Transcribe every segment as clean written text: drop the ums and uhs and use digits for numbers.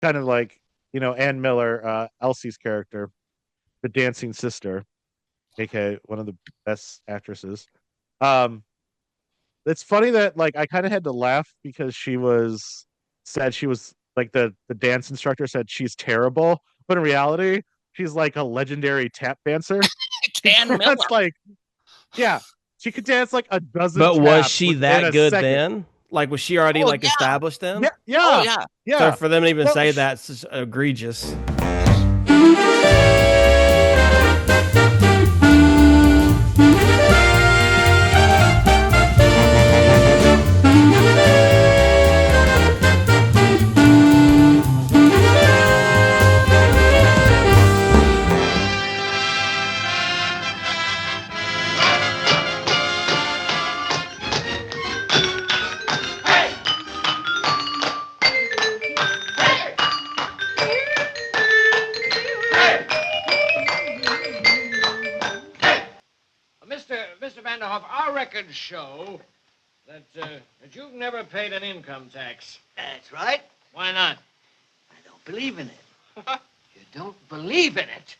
kind of like Ann Miller, Elsie's character, the dancing sister, aka one of the best actresses. Um, it's funny that like I kind of had to laugh because she was like the dance instructor said she's terrible, but in reality, she's like a legendary tap dancer. She Ann can Miller. dance like yeah, she could dance like a dozen But was taps she within that a good second. then? Like, was she already Oh like yeah. established Yeah, then? Oh yeah, yeah. So yeah. for them to even No, say that's just egregious. Mr. Vanderhoff, our records show that you've never paid an income tax. That's right. Why not? I don't believe in it. You don't believe in it.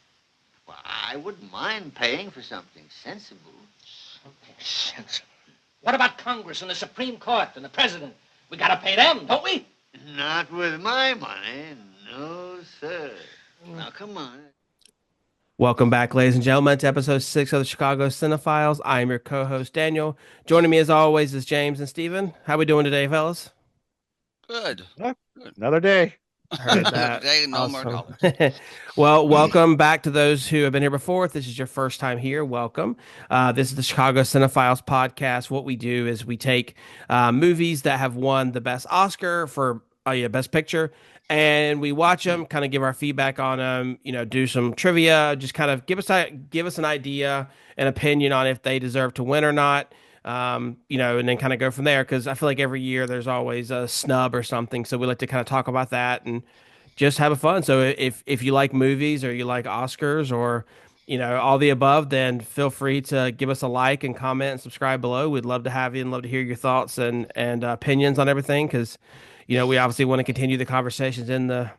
Well, I wouldn't mind paying for something sensible. Something sensible. What about Congress and the Supreme Court and the President? We gotta pay them, don't we? Not with my money. No, sir. Now, come on. Welcome back, ladies and gentlemen, to episode 6 of the Chicago Cinephiles. I am your co-host, Daniel. Joining me as always is James and Steven. How we doing today, fellas? Good. no, Good. another day. Heard Another that. day, no more Awesome. dollars. Well, welcome back to those who have been here before. If this is your first time here, welcome. This is the Chicago Cinephiles podcast. What we do is we take movies that have won the best Oscar for best picture, and we watch them, kind of give our feedback on them. Do some trivia, just kind of give us an idea, an opinion on if they deserve to win or not. And then kind of go from there because I feel like every year there's always a snub or something. So we like to kind of talk about that and just have a fun. So if you like movies or you like Oscars or all the above, then feel free to give us a like and comment and subscribe below. We'd love to have you and love to hear your thoughts and opinions on everything because we obviously want to continue the conversations in the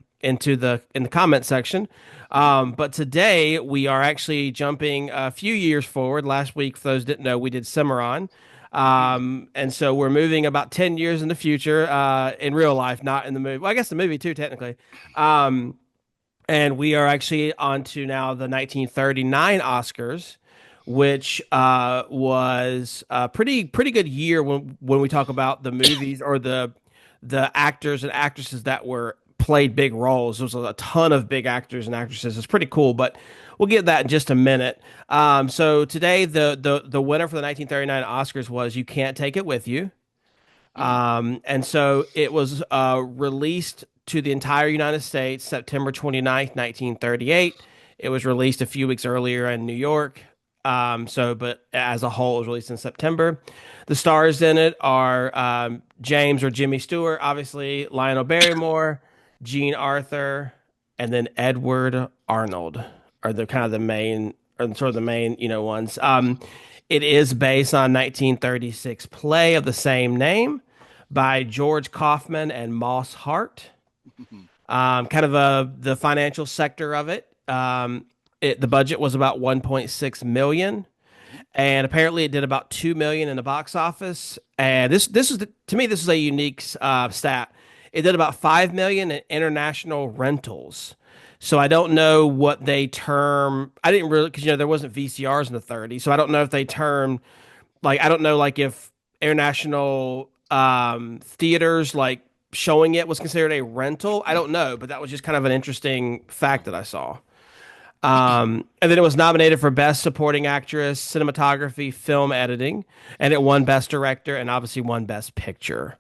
comment section. But today we are actually jumping a few years forward. Last week, for those who didn't know, we did Cimarron. And so we're moving about 10 years in the future, in real life, not in the movie. Well, I guess the movie too, technically. Um, and we are actually on to now the 1939 Oscars, which was a pretty good year when we talk about the movies or the actors and actresses that were played big roles. There was a ton of big actors and actresses. It's pretty cool, but we'll get that in just a minute. So today, the winner for the 1939 Oscars was "You Can't Take It With You," and so it was released to the entire United States September 29th, 1938. It was released a few weeks earlier in New York. But as a whole, it was released in September. The stars in it are James or Jimmy Stewart, obviously, Lionel Barrymore, Jean Arthur, and then Edward Arnold are the kind of the main, or sort of the main, ones. It is based on 1936 play of the same name by George Kaufman and Moss Hart. Kind of the financial sector of it. The budget was about 1.6 million, and apparently it did about 2 million in the box office. And this is to me this is a unique stat. It did about 5 million in international rentals. So I don't know what they term. I didn't really because there wasn't VCRs in the 30s, so I don't know if they term like I don't know like if international theaters like showing it was considered a rental. I don't know, but that was just kind of an interesting fact that I saw. And then it was nominated for Best Supporting Actress, Cinematography, Film Editing, and it won Best Director and obviously won Best Picture.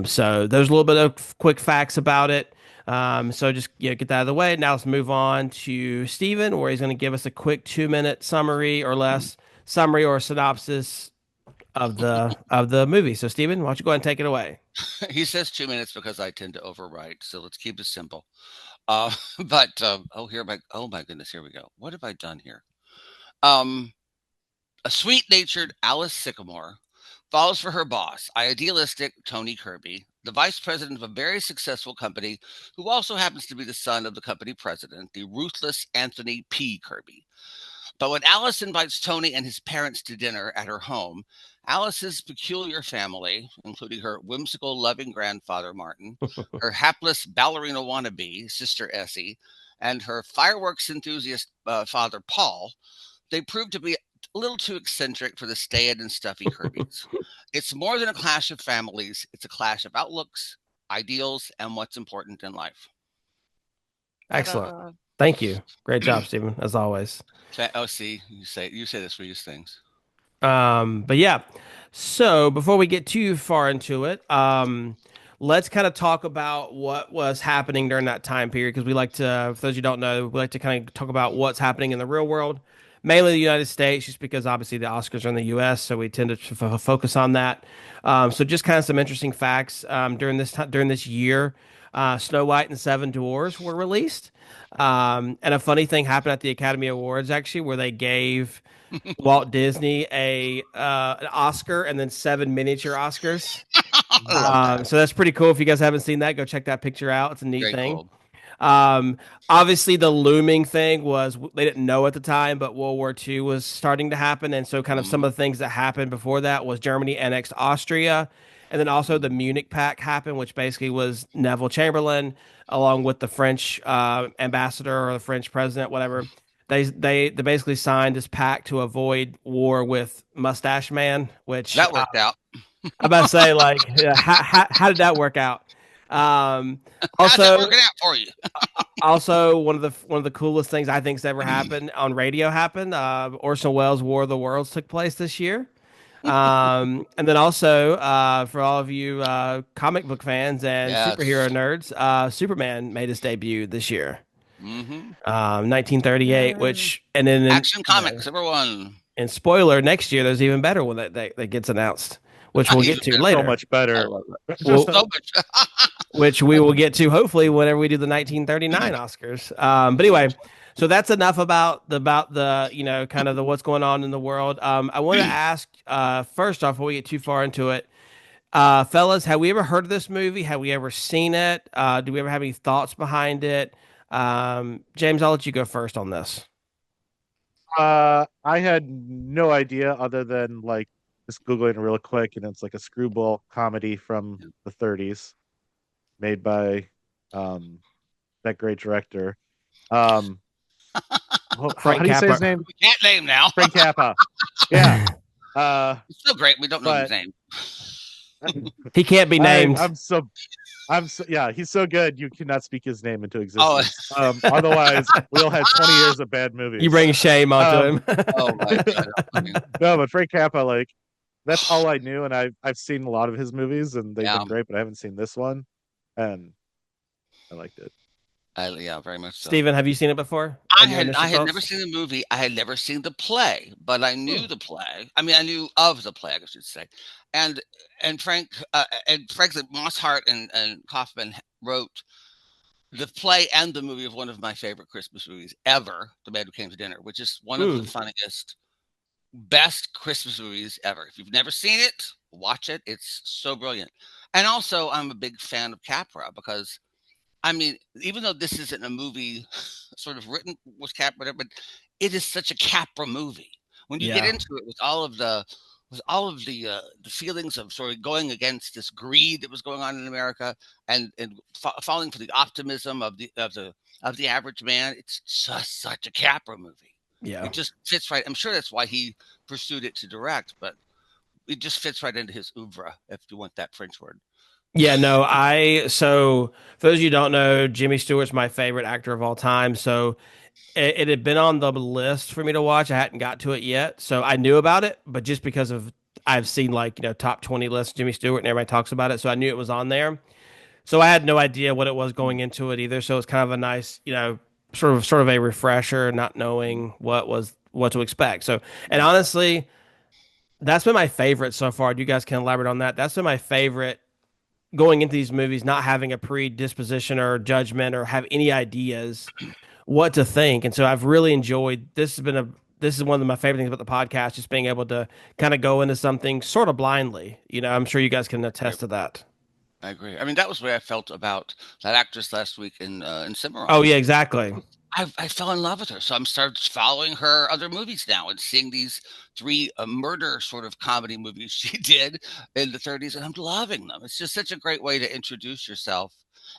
So there's a little bit of quick facts about it. So just get that out of the way. Now let's move on to Steven, where he's going to give us a quick 2 minute summary or less summary or synopsis of the movie. So Steven, why don't you go ahead and take it away? He says 2 minutes because I tend to overwrite, so let's keep it simple. Uh, oh my goodness, here we go. What have I done here? Um, a sweet-natured Alice Sycamore falls for her boss, idealistic Tony Kirby, the vice president of a very successful company who also happens to be the son of the company president, the ruthless Anthony P. Kirby. But when Alice invites Tony and his parents to dinner at her home, Alice's peculiar family, including her whimsical, loving grandfather, Martin, her hapless ballerina wannabe, sister Essie, and her fireworks enthusiast father, Paul, they prove to be a little too eccentric for the staid and stuffy Kirbys. It's more than a clash of families, it's a clash of outlooks, ideals, and what's important in life. Excellent. Ta-da. Thank you. Great job, Stephen, as always. Oh, see, you say the sweetest things. But yeah, so before we get too far into it, let's kind of talk about what was happening during that time period because we like to, for those you don't know, we like to kind of talk about what's happening in the real world, mainly the United States, just because obviously the Oscars are in the U.S., so we tend to focus on that. So just kind of some interesting facts during this year. Snow White and the Seven Dwarfs were released. And a funny thing happened at the Academy Awards actually, where they gave Walt Disney an Oscar and then 7 miniature Oscars. I love that. So that's pretty cool. If you guys haven't seen that, go check that picture out. It's a neat Very thing. cool. Um, Obviously, the looming thing was they didn't know at the time, but World War II was starting to happen, and so kind of some of the things that happened before that was Germany annexed Austria, and then also the Munich Pact happened, which basically was Neville Chamberlain along with the French ambassador or the French president, whatever. They basically signed this pact to avoid war with Mustache Man, which That worked out. I'm about to say, like, yeah, how did that work out? Um, How's that also, working out for you? also one of the coolest things I think's ever happened on radio happened. Orson Welles' War of the Worlds took place this year. And then also for all of you comic book fans and Yes. superhero nerds, Superman made his debut this year, Mm-hmm. 1938. Which and then Action Comics, number one. and spoiler, next year there's even better one that gets announced, which we'll get to Even later. So much I better. love that. Well, So much. which we will get to hopefully whenever we do the 1939 Oscars. But anyway, so that's enough about the kind of the what's going on in the world. I want to ask first off before we get too far into it, fellas, have we ever heard of this movie? Have we ever seen it? Do we ever have any thoughts behind it? James, I'll let you go first on this. I had no idea other than like just Googling it real quick, and it's like a screwball comedy from the 30s made by that great director. How Frank do you say his Capra. name? We can't name now. Frank Capra. Yeah. It's so great. We don't know his But- name. He can't be named. I'm so yeah, he's so good you cannot speak his name into Oh. existence. Otherwise we'll have 20 years of bad movies. You bring shame onto him. Oh my God. I mean, No, but Frank Capra, like that's all I knew, and I've seen a lot of his movies and they've Yeah. been great, but I haven't seen this one, and I liked it. yeah, very much so. Steven, have you seen it before? I Any had initial never thoughts? seen the movie. I had never seen the play, but I knew the play. I mean, I knew of the play, I should say. And Frank frankly, Mosshart and Kaufman wrote the play and the movie of one of my favorite Christmas movies ever, The Man Who Came to Dinner, which is one of the funniest, best Christmas movies ever. If you've never seen it, watch it. It's so brilliant. And also, I'm a big fan of Capra because, I mean, even though this isn't a movie sort of written with Capra, but it is such a Capra movie. When you get Yeah. into it with all of the feelings of sort of going against this greed that was going on in America and falling for the optimism of the average man, it's just such a Capra movie. Yeah. It just fits right. I'm sure that's why he pursued it to direct, but it just fits right into his oeuvre, if you want that French word. Yeah, no, so for those of you who don't know, Jimmy Stewart's my favorite actor of all time. So it had been on the list for me to watch. I hadn't got to it yet. So I knew about it, but just because of I've seen like, top 20 lists, Jimmy Stewart, and everybody talks about it. So I knew it was on there. So I had no idea what it was going into it either. So it's kind of a nice, sort of a refresher, not knowing what to expect. So, and honestly, that's been my favorite so far. You guys can elaborate on that. That's been my favorite going into these movies, not having a predisposition or judgment or have any ideas what to think. And so I've really enjoyed this. Has been this is one of my favorite things about the podcast, just being able to kind of go into something sort of blindly. I'm sure you guys can attest to that. I agree. I mean, that was the way I felt about that actress last week in Oh Cimarron. yeah, exactly. I fell in love with her, so I'm started following her other movies now and seeing these 3 murder sort of comedy movies she did in the 30s, and I'm loving them. It's just such a great way to introduce yourself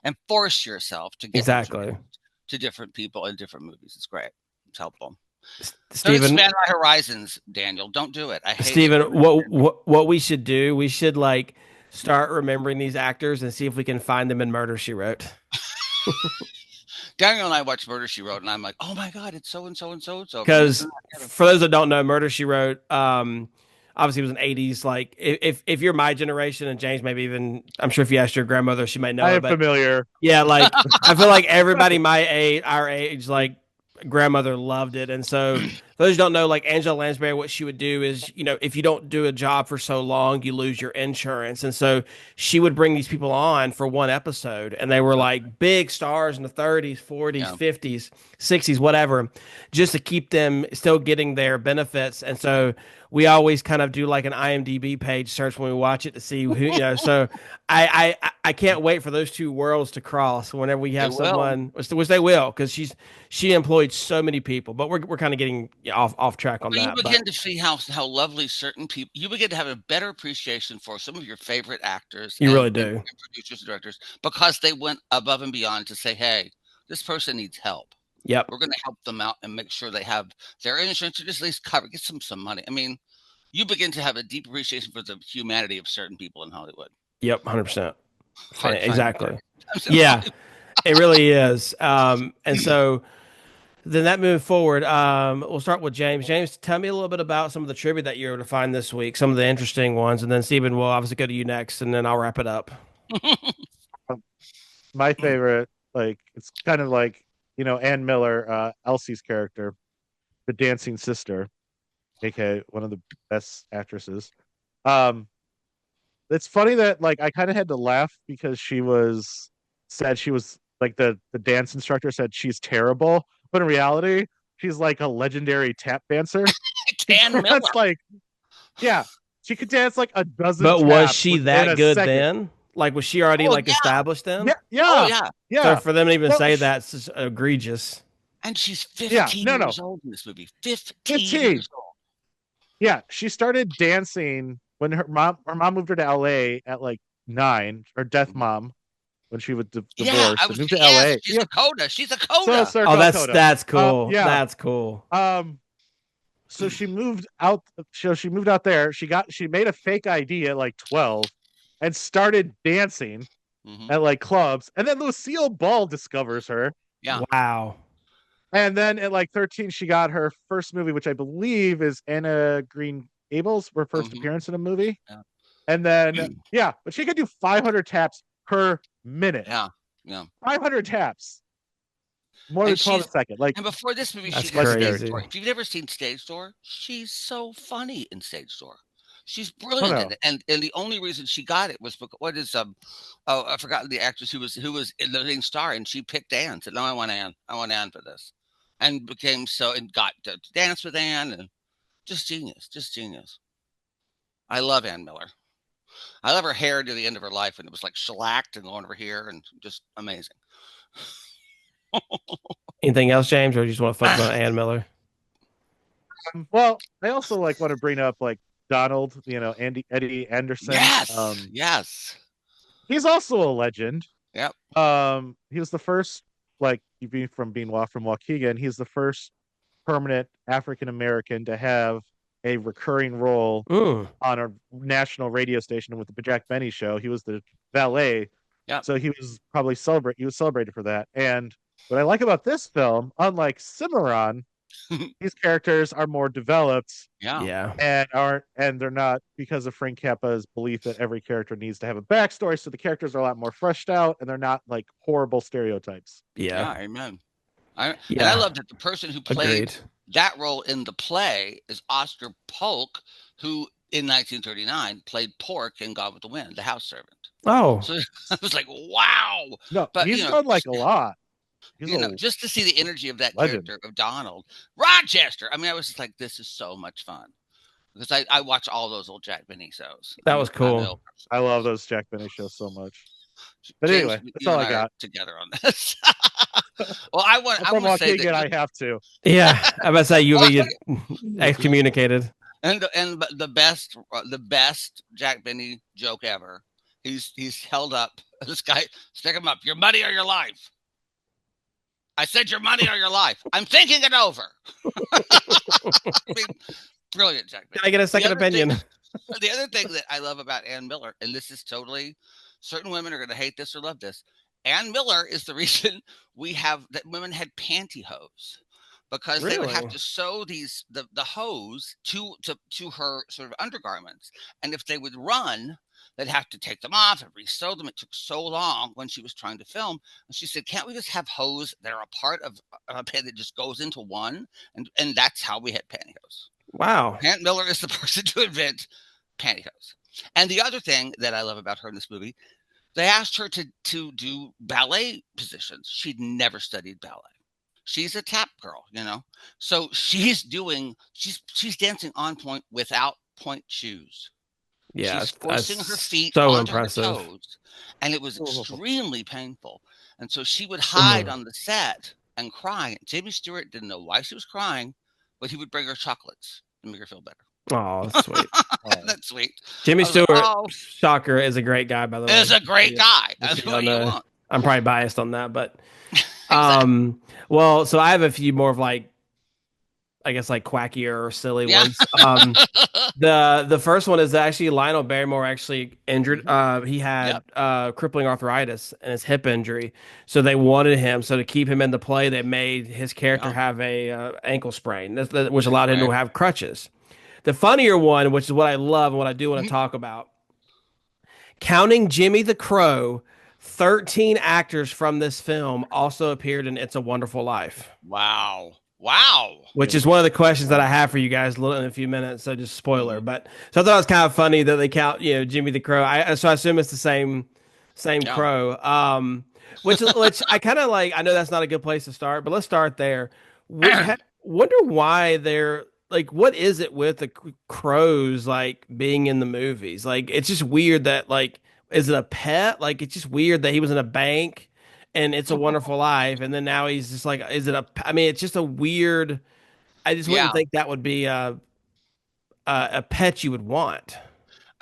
and force yourself to get Exactly. introduced to different people in different movies. It's great. It's helpful. Don't Stephen, expand my horizons, Daniel. Don't do it. I hate Stephen, expanding. what we should do? We should like start remembering these actors and see if we can find them in Murder She Wrote. Daniel and I watched Murder She Wrote, and I'm like, oh my god, it's so and so and so and so. Because for those that don't know, Murder She Wrote, obviously it was an '80s. Like if you're my generation, and James, maybe even I'm sure if you asked your grandmother, she might know I it. am But familiar. yeah, like I feel like everybody our age, like grandmother loved it. And so those who don't know, like Angela Lansbury, what she would do is, if you don't do a job for so long, you lose your insurance. And so she would bring these people on for one episode, and they were like big stars in the 30s, 40s, Yeah. 50s, 60s, whatever, just to keep them still getting their benefits. And so we always kind of do like an IMDb page search when we watch it to see who. So I can't wait for those two worlds to cross whenever we have They will. someone, which they will, because she employed so many people. But we're kind of getting off track on But you that. begin to see how lovely certain people. You begin to have a better appreciation for some of your favorite actors You really and do. producers and directors because they went above and beyond to say, "Hey, this person needs help. Yep. We're going to help them out and make sure they have their insurance or just at least cover, get some money." I mean, you begin to have a deep appreciation for the humanity of certain people in Hollywood. Yep. 100%. Hard to find. Exactly. Yeah, it really is. And so then that moving forward, we'll start with James. James, tell me a little bit about some of the trivia that you were able to find this week, some of the interesting ones, and then Stephen will obviously go to you next, and then I'll wrap it up. My favorite, like it's kind of like Ann Miller, Elsie's character, the dancing sister, aka one of the best actresses. Um, it's funny that like I kind of had to laugh because said she was like the dance instructor said she's terrible, but in reality she's like a legendary tap dancer. Ann Miller. That's like, yeah, she could dance like a dozen. But was taps she within that a good second. then? Like, was she already Oh, like yeah. established then? Yeah, Oh yeah, yeah. yeah. So for them to even Well, say that's just egregious. And she's 15 Yeah, no. years old in this movie. 15 15. years old. Yeah, she started dancing when her mom moved her to LA at like 9, her death mom, when she was Yeah, divorced and moved to yes, LA. she's a coda. She's a So coda. Sarah Oh, that's Coda. that's cool. Yeah. That's cool. So she moved out. So she moved out there. She made a fake ID at like 12, and started dancing Mhm. at like clubs. And then Lucille Ball discovers her. Yeah. Wow. And then at like 13, she got her first movie, which I believe is Anna Green Abel's her 1st Mhm. appearance in a movie. Yeah. And then yeah, but she could do 500 taps per minute. Yeah. Yeah. 500 taps. More than And 12 a she's second. Like and before this movie, That's she did Stage crazy. Door. If you've never seen Stage Door, she's so funny in Stage Door. She's oh brilliant in no. it. And the only reason she got it was because what is oh, I forgot the actress who was in the leading star, and she picked Anne. Said, "No, I want Anne. I want Anne for this," and became so and got to dance with Anne, and just genius, just genius. I love Ann Miller. I love her hair to the end of her life, and it was like shellacked and going over here, and just amazing. Anything else, James, or you just want to focus on Ann Miller? Well, I also like want to bring up like Donald, Eddie Anderson. Yes, yes. He's also a legend. Yep. He was the first, like being from Waukegan, he's the first permanent African American to have a recurring role Mm. on a national radio station with the Jack Benny show. He was the valet. Yep. So he was celebrated for that. And what I like about this film, unlike Cimarron, these characters are more developed Yeah. Yeah. and they're not, because of Frank Capa's belief that every character needs to have a backstory, so the characters are a lot more fleshed out and they're not like horrible stereotypes. Yeah. Yeah. Amen. And I Yeah. love that the person who played Agreed. that role in the play is Oscar Polk, who in 1939 played Pork in Gone with the Wind, the house servant. Oh, So I was like, wow. No, But, he's you know, done like a lot. He's You know, a just to see the energy of that legend. character of Donald Rochester. I mean, I was just like, this is so much fun because I watch all those old Jack Benny shows. That was I'm an cool. old person. I love those Jack Benny shows so much. But James, anyway, that's you all and I I are got. together on this. Well, I'm I from want to say that Waukegan. just, I have to. Yeah, I'm about to say you'll well, be excommunicated. and the best Jack Benny joke ever. He's held up. This guy stick him up. Your money or your life. I said your money or your life. I'm thinking it over. I mean, brilliant, Jack Can I Benny. get a second opinion? The other thing that I love about Ann Miller, and this is totally, certain women are going to hate this or love this. Ann Miller is the reason we have that women had pantyhose because they would have Really? to sew the hose to her sort of undergarments, and if they would run, they'd have to take them off and re-sew them. It took so long when she was trying to film, and she said, "Can't we just have hose that are a part of a pant that just goes into one?" And that's how we had pantyhose. Wow. Aunt Miller is the person to invent pantyhose. And the other thing that I love about her in this movie, they asked her to do ballet positions. She'd never studied ballet. She's a tap girl, you know. So she's dancing on point without point shoes. Yeah, She's forcing her that's feet so onto her impressive. toes, and it was extremely painful. And so she would hide Mhm. on the set and cry. Jimmy Stewart didn't know why she was crying, but he would bring her chocolates to make her feel better. Oh, that's sweet. That's sweet. Jimmy I was like, Stewart, oh, shocker, is a great guy, by the way. is a great guy. Just That's so what y'all you know. want. I'm probably biased on that, but Exactly. well, so I have a few more of like, I guess like quackier or silly Yeah. ones. The first one is actually Lionel Barrymore actually injured. He Yep. had crippling arthritis and his hip injury, so they wanted him. So to keep him in the play, they made his character Yeah. have a ankle sprain, which allowed him to Right. have crutches. The funnier one, which is what I love and what I do want to talk about, counting Jimmy the Crow, 13 actors from this film also appeared in It's a Wonderful Life. Wow. Wow. Which is one of the questions that I have for you guys in a few minutes. So just spoiler, but so I thought it was kind of funny that they count, Jimmy the Crow. So I assume it's the same Yeah. crow. Which I kind of like. I know that's not a good place to start, but let's start there. Wonder why they're like, what is it with the crows like being in the movies? Like, it's just weird that like, is it a pet? Like, it's just weird that he was in a bank and It's a Wonderful Life, and then now he's just like, is it a? I mean, it's just a weird. I just wouldn't Yeah. think that would be a pet you would want.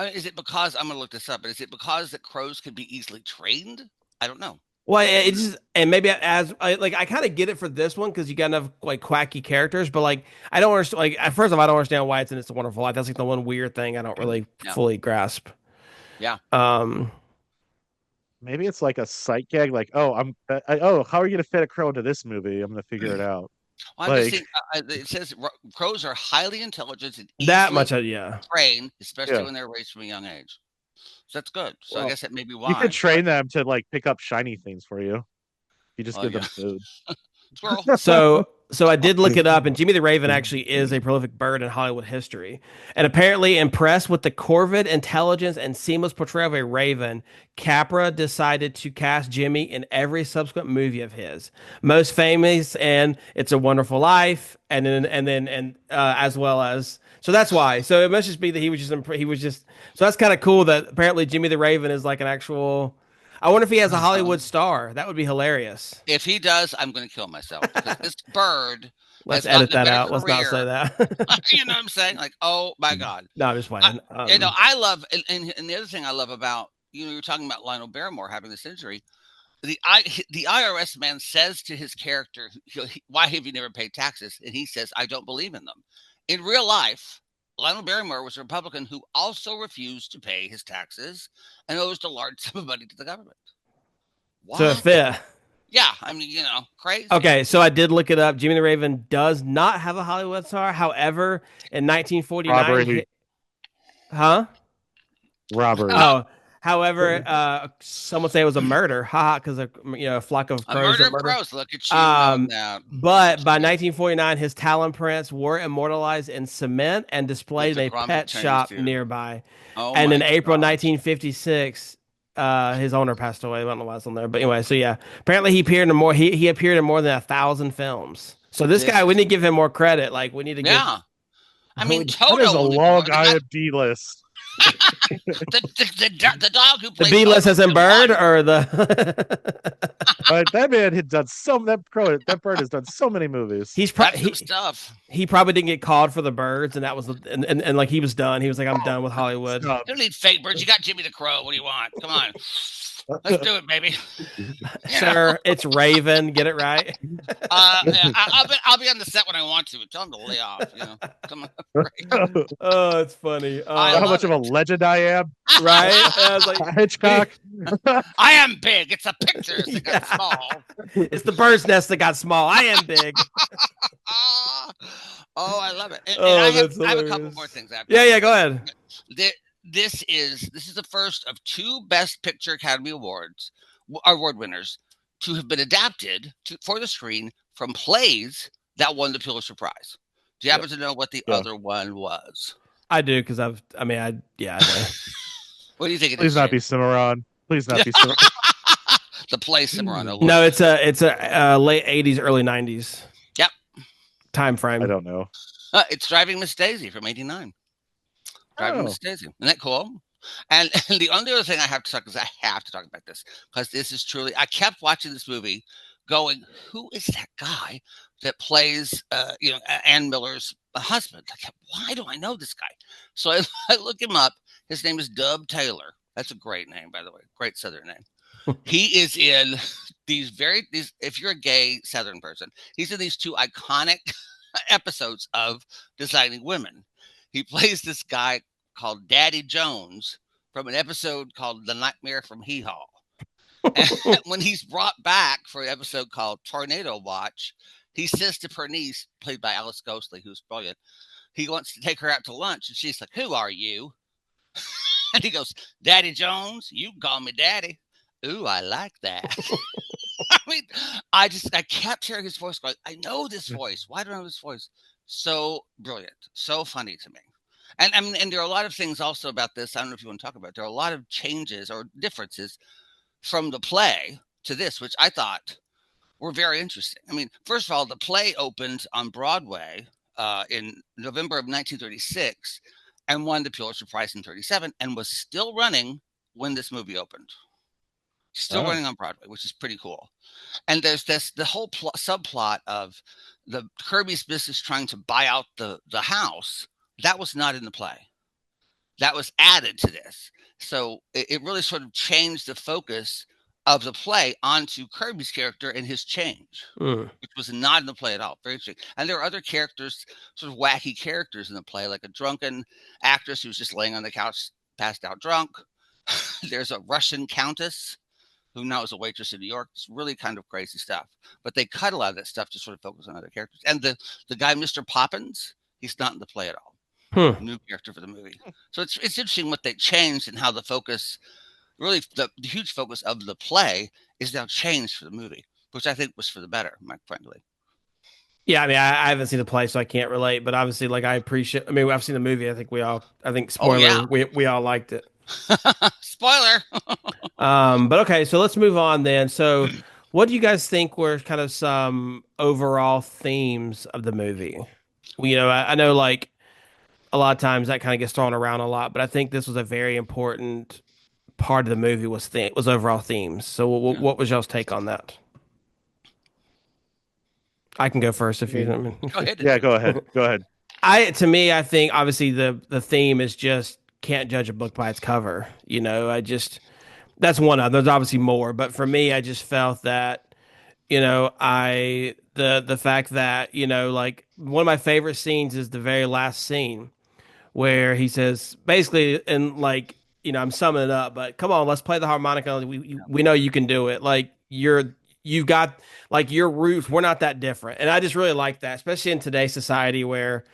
Is it because I'm gonna look this up? But is it because the crows could be easily trained? I don't know. Well, it just and maybe I kind of get it for this one because you got enough like quacky characters, but like I don't understand. Like first of all, I don't understand why it's in It's a Wonderful Life. That's like the one weird thing I don't really Yeah. fully grasp. Yeah. Maybe it's like a sight gag, like, oh, how are you gonna fit a crow into this movie? I'm gonna figure it out. Well, I'm just saying, it says crows are highly intelligent and that easily much, yeah. trained, especially Yeah. when they're raised from a young age. So that's good. So Well, I guess that may be You why. could train them to like pick up shiny things for you. You just Oh, give yeah. them food. Squirrel. So I did look it up, and Jimmy the Raven actually is a prolific bird in Hollywood history. And apparently, impressed with the corvid intelligence and seamless portrayal of a raven, Capra decided to cast Jimmy in every subsequent movie of his. Most famous and It's a Wonderful Life, and as well as so that's why. So it must just be that he was just so that's kind of cool that apparently Jimmy the Raven is like an actual. I wonder if he has a Hollywood star. That would be hilarious. If he does, I'm going to kill myself because this bird Let's has gotten edit a that better out. Let's not say career. that. You know what I'm saying? Like, oh my God. No, I'm just playing. I love, and the other thing I love about, you're talking about Lionel Barrymore having this injury. The IRS man says to his character, why have you never paid taxes? And he says, I don't believe in them. In real life, Lionel Barrymore was a Republican who also refused to pay his taxes and owes a large sum of money to the government. What? So it fit. Yeah, I mean, crazy. Okay, so I did look it up. Jimmy the Raven does not have a Hollywood star. However, in 1949, Robbery. huh? Robbery. Oh, however, some would say it was a murder. Haha, because a flock of A crows. murder of crows. Look at you knowing that. But by 1949, his talon prints were immortalized in cement and displayed in a pet shop nearby. Oh And in my April God. 1956, his owner passed away. I don't know why it's on there, but anyway. So yeah, apparently he appeared in more. He appeared in more than 1,000 films. So this This guy, we is need to give him more credit. Like we need to give. yeah. I we mean, need- That is a Toto will need long more. IMD list. The dog who the played B list Toto as in in bird one. or the. That man had done that bird has done so many movies. He's That's some he stuff. he probably didn't get called for the birds, and that was and like he was done. He was like, I'm done with Hollywood. Stop. You don't need fake birds. You got Jimmy the Crow. What do you want? Come on. Let's do it, baby. Sir, it's Raven. Get it right. Yeah, I'll be on the set when I want to. Tell him to lay off. Come on. Oh, it's funny. I How love much of a legend I am, Right? I was like, Hitchcock. I am big. It's a picture that got Yeah. small. it's the bird's nest that got small. I am big. Oh, I love it. And Oh, I that's have a couple hilarious. more things. Yeah, go ahead. This is the first of two Best Picture Academy Awards award winners to have been adapted for the screen from plays that won the Pulitzer Prize. Do you happen to know what the other one was? I do because I know. What do you think it Please is? not Jake? be Cimarron. Please not be Cimarron. The play Cimarron. No, it's a late 80s, early 90s. Yep. Time frame. I don't know. It's Driving Miss Daisy from '89. Driving Oh. Miss Daisy. Isn't that cool? And the only other thing I have to talk is I have to talk about this because this is truly. I kept watching this movie, going, "Who is that guy that plays, Ann Miller's husband?" I kept, why do I know this guy? So I look him up. His name is Dub Taylor. That's a great name, by the way. Great Southern name. He is in these. If you're a gay Southern person, he's in these two iconic episodes of Designing Women. He plays this guy called Daddy Jones from an episode called The Nightmare from Hee Haw. And when he's brought back for an episode called Tornado Watch, he says to Pernice, played by Alice Ghostley, who's brilliant, he wants to take her out to lunch, and she's like, "Who are you?" And he goes, "Daddy Jones, you can call me Daddy." Ooh, I like that. I mean, I kept hearing his voice going, I know this voice. Why do I know this voice? So brilliant, so funny to me. And there are a lot of things also about this. I don't know if you want to talk about it. There are a lot of changes or differences from the play to this, which I thought were very interesting. I mean, first of all, the play opened on Broadway in November of 1936 and won the Pulitzer Prize in 1937 and was still running when this movie opened. Still running on Broadway, which is pretty cool. And there's the whole subplot of the Kirby's business trying to buy out the house. That was not in the play. That was added to this. So it really sort of changed the focus of the play onto Kirby's character and his change, which was not in the play at all. Very interesting. And there are other characters, sort of wacky characters in the play, like a drunken actress who's just laying on the couch, passed out drunk. There's a Russian countess who now is a waitress in New York. It's really kind of crazy stuff. But they cut a lot of that stuff to sort of focus on other characters. And the guy, Mr. Poppins, he's not in the play at all. New character for the movie. So it's interesting what they changed and how the focus, really the huge focus of the play is now changed for the movie, which I think was for the better, frankly. Yeah, I mean, I haven't seen the play, so I can't relate. But obviously, like I appreciate. I mean, I've seen the movie. I think spoiler. We all liked it. Spoiler. But okay, so let's move on then. So, what do you guys think were kind of some overall themes of the movie? Well, I know like a lot of times that kind of gets thrown around a lot, but I think this was a very important part of the movie was overall themes. So, what was y'all's take on that? I can go first if you. Go ahead. Yeah, go ahead. Go ahead. I think obviously the theme is just can't judge a book by its cover. That's one of them. There's obviously more, but for me, I just felt that, the fact that, like one of my favorite scenes is the very last scene where he says basically, and like, I'm summing it up, but come on, let's play the harmonica. We know you can do it. Like you've got like your roots. We're not that different. And I just really like that, especially in today's society where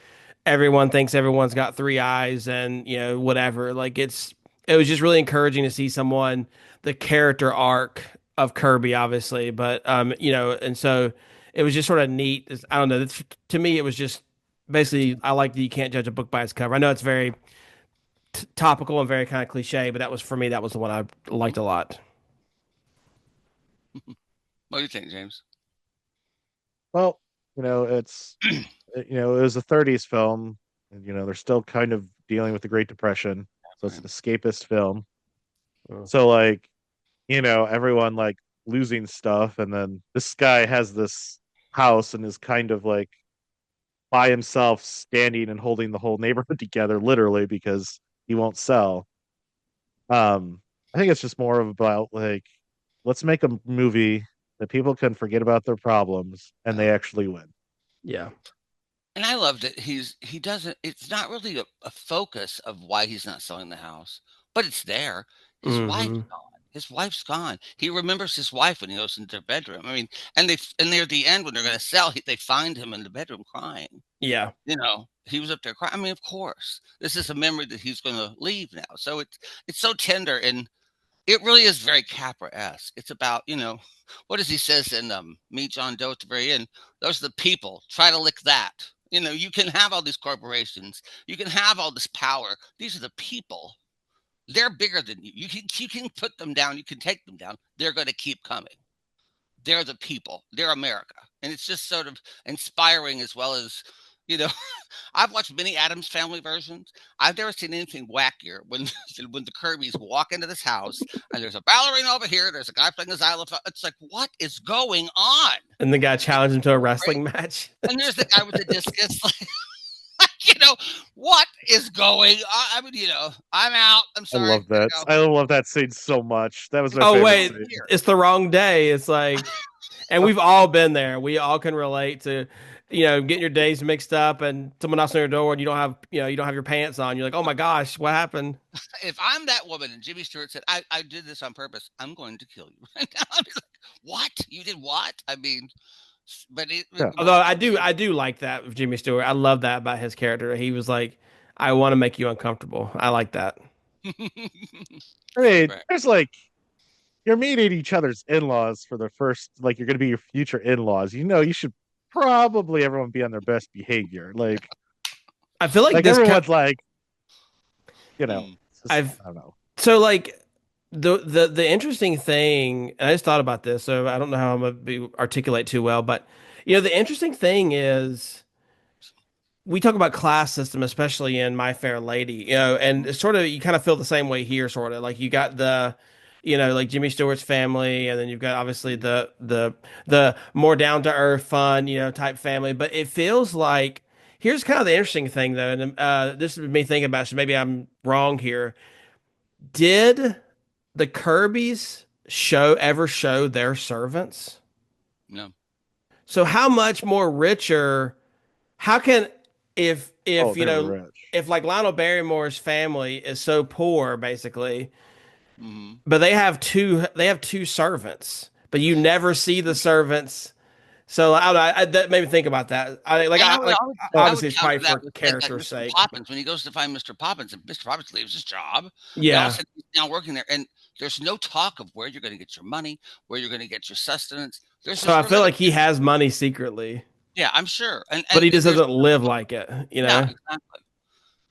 everyone thinks everyone's got three eyes and, whatever. Like it was just really encouraging to see the character arc of Kirby, obviously, but, and so it was just sort of neat. I don't know. To me, it was just basically, I like that you can't judge a book by its cover. I know it's very topical and very kind of cliche, but that was for me. That was the one I liked a lot. What do you think, James? Well, it's it was a '30s film, and they're still kind of dealing with the Great Depression, so it's an escapist film. Mm. So like, everyone like losing stuff, and then this guy has this house and is kind of like by himself, standing and holding the whole neighborhood together, literally, because he won't sell. I think it's just more of about like, let's make a movie that people can forget about their problems and they actually win. Yeah. And I love that he doesn't. It's not really a focus of why he's not selling the house, but it's there. His wife's Hmm. gone. His wife's gone. He remembers his wife when he goes into their bedroom. I mean, and they're at the end when they're going to sell. They find him in the bedroom crying. Yeah. He was up there crying. I mean, of course, this is a memory that he's going to leave now. So it's so tender, and it really is very Capra-esque. It's about, what does he says in Meet John Doe at the very end? Those are the people. Try to lick that. You can have all these corporations. You can have all this power. These are the people. They're bigger than you. You can put them down. You can take them down. They're going to keep coming. They're the people. They're America. And it's just sort of inspiring as well as, you know, I've watched many Addams Family versions. I've never seen anything wackier when when the Kirbys walk into this house and there's a ballerina over here, there's a guy playing a xylophone. It's like, what is going on? And the guy challenged him to a Right? wrestling match. And there's the guy with the discus. Like, what is going on? I mean, I'm out. I'm I sorry. love that. I love that scene so much. That was my Oh favorite wait, scene. it's the wrong day. It's like, and we've all been there. We all can relate to, getting your days mixed up, and someone knocks on your door, and you don't have your pants on. You're like, oh my gosh, what happened? If I'm that woman and Jimmy Stewart said, I did this on purpose, I'm going to kill you right now. I'd be like, what? You did what? I mean, but it Yeah. Although I do like that with Jimmy Stewart. I love that about his character. He was like, I want to make you uncomfortable. I like that. I mean, Right. there's like you're meeting each other's in-laws for the first, like you're going to be your future in-laws. You should probably everyone be on their best behavior. I feel like Like this. everyone's like, Mm. it's just, I've I don't know. So like the interesting thing, and I just thought about this, so I don't know how I'm gonna articulate too well, but the interesting thing is we talk about class system, especially in My Fair Lady, and it's sort of you kind of feel the same way here, sort of like you got the, like Jimmy Stewart's family, and then you've got obviously the more down to earth, fun, type family, but it feels like here's kind of the interesting thing though, and this is me thinking about, it, so maybe I'm wrong here. Did the Kirbys ever show their servants? No. So how much more richer? How can if Oh, they're rich. if like Lionel Barrymore's family is so poor basically, Hmm. but they have two servants, but you never see the servants. So I don't know. That made me think about that. I Obviously would it's counter probably that for with like character's Mr. sake. Poppins when he goes to find Mr. Poppins and Mr. Poppins leaves his job. And all of a Yeah. sudden he's now working there, and there's no talk of where you're going to get your money, where you're going to get your sustenance. There's So just I feel really, like he has money secretly, yeah, I'm sure, and but he just there's doesn't live like it. yeah, exactly.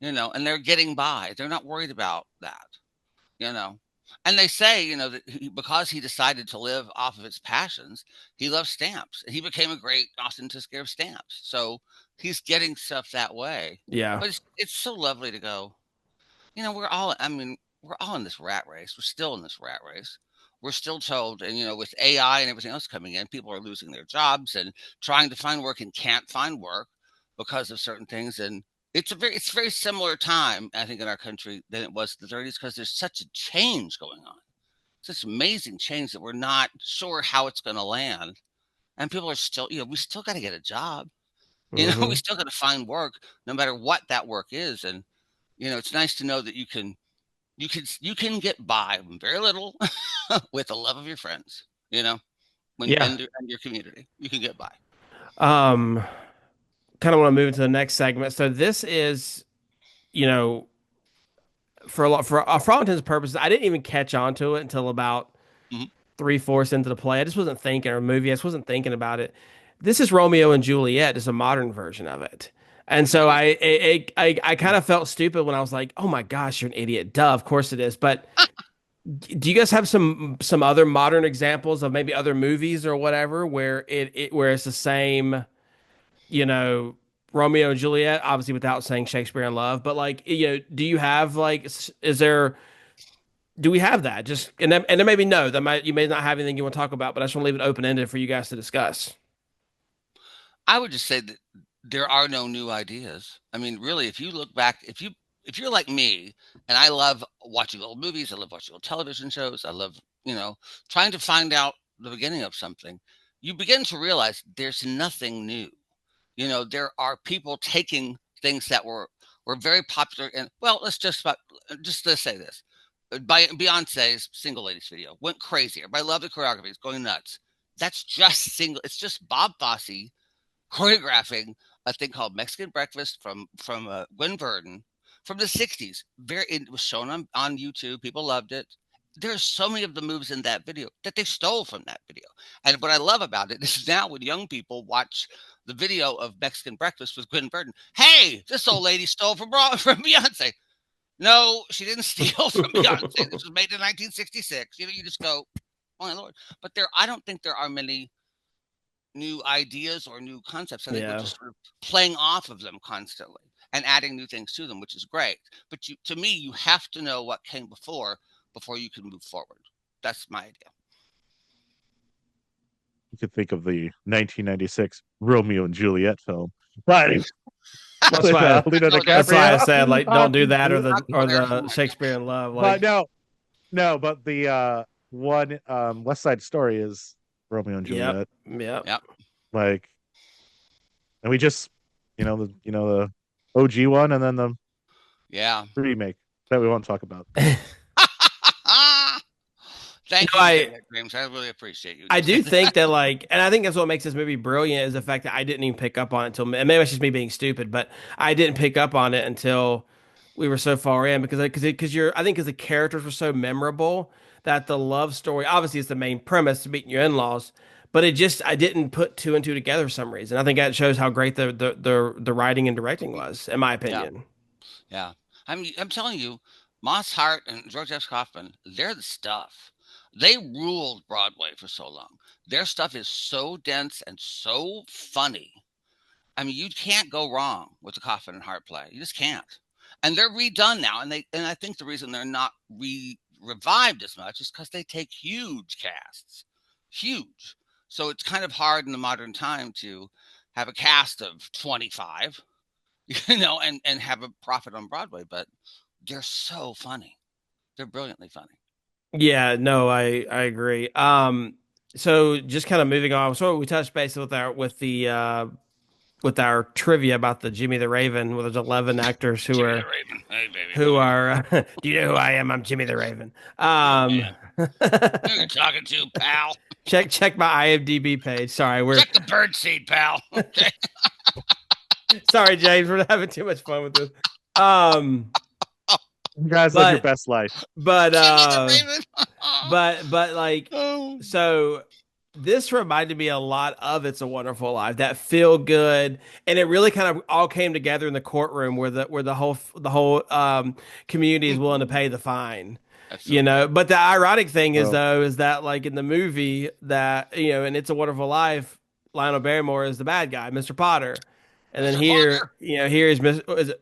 And they're getting by. They're not worried about that. you know. And they say, that because he decided to live off of his passions, he loves stamps. He became a great Austin Tusker of stamps. So he's getting stuff that way. Yeah. But it's so lovely to go, I mean, we're all in this rat race. We're still in this rat race. We're still told, and with AI and everything else coming in, people are losing their jobs and trying to find work and can't find work because of certain things. And it's a very similar time, I think, in our country than it was in the 30s because there's such a change going on, such amazing change that we're not sure how it's going to land. And people are still, we still got to get a job. We Hmm. still got to find work, no matter what that work is. And it's nice to know that you can get by with very little with the love of your friends. When Yeah. and your community, you can get by. Um, Kind of want to move into the next segment. So this is, you know, for all intents and purposes, I didn't even catch on to it until about Mhm. three-fourths into the play. I just wasn't thinking, or movie. I just wasn't thinking about it. This is Romeo and Juliet. It's a modern version of it. And so I kind of felt stupid when I was like, "Oh my gosh, you're an idiot." Duh, of course it is. But do you guys have some other modern examples of maybe other movies or whatever where where it's the same, you know, Romeo and Juliet, obviously without saying Shakespeare in Love, but like, do you have like, is there, do we have that? Just and then maybe no, you may not have anything you want to talk about, but I just want to leave it open ended for you guys to discuss. I would just say that there are no new ideas. I mean, really, if you look back, if you're like me, and I love watching old movies, I love watching old television shows, I love, trying to find out the beginning of something, you begin to realize there's nothing new. There are people taking things that were very popular, and well, just to say this. By Beyonce's Single Ladies video went crazy. Everybody loved the choreography. It's going nuts. That's just single. It's just Bob Fosse choreographing a thing called Mexican Breakfast from Gwen Verdon from the '60s. It was shown on YouTube. People loved it. There's so many of the moves in that video that they stole from that video. And what I love about it is now when young people watch the video of Mexican Breakfast with Gwen Verdon, hey, this old lady stole from from Beyonce. No, she didn't steal from Beyonce. This was made in 1966. You just go, oh my lord. But I don't think there are many new ideas or new concepts. I think we're Yeah. just sort of playing off of them constantly and adding new things to them, which is great. But to me, you have to know what came before you can move forward. That's my idea. You could think of the 1996 Romeo and Juliet film, but That's with why Leonardo that's why I DiCaprio. said like don't do that or Not go there so the much. Shakespeare in Love. But Like, no, but the one West Side Story is Romeo and yep, Juliet. yep. Yep. Like, and we just, the OG one, and then the Yeah. remake that we won't talk about. Thank No, you for saying that, James. I really appreciate you. I do think that like, and I think that's what makes this movie brilliant is the fact that I didn't even pick up on it until, and maybe it's just me being stupid, but I didn't pick up on it until we were so far in because you're, I think because the characters were so memorable that the love story, obviously it's the main premise, meeting your in-laws, but I didn't put two and two together for some reason. I think that shows how great the writing and directing was, in my Yeah. opinion. Yeah. I'm telling you, Moss Hart and George F. Kaufman, they're the stuff. They ruled Broadway for so long. Their stuff is so dense and so funny. I mean, you can't go wrong with the Kaufman and Hart play. You just can't. And they're redone now, and I think the reason they're not revived as much is because they take huge casts, huge. So it's kind of hard in the modern time to have a cast of 25, and have a profit on Broadway. But they're so funny. They're brilliantly funny. Yeah, no, I agree. So just kind of moving on. So we touched base with with our trivia about the Jimmy the Raven, where there's 11 actors Jimmy the Raven. Hey, baby. who are. Do you know who I am? I'm Jimmy the Raven. Oh, man. Who you talking to, pal? check my IMDb page. Sorry, Check the birdseed, pal. Okay. sorry, James. We're having too much fun with this. Um, You guys live your best life. but Jimmy the Raven. but like Oh. so this reminded me a lot of It's a Wonderful Life, that feel good, and it really kind of all came together in the courtroom where the whole community is willing to pay the fine. That's so But the ironic thing is Oh. though is that like in the movie that in It's a Wonderful Life, Lionel Barrymore is the bad guy, Mr. Potter. And then Mr. here, Potter. here is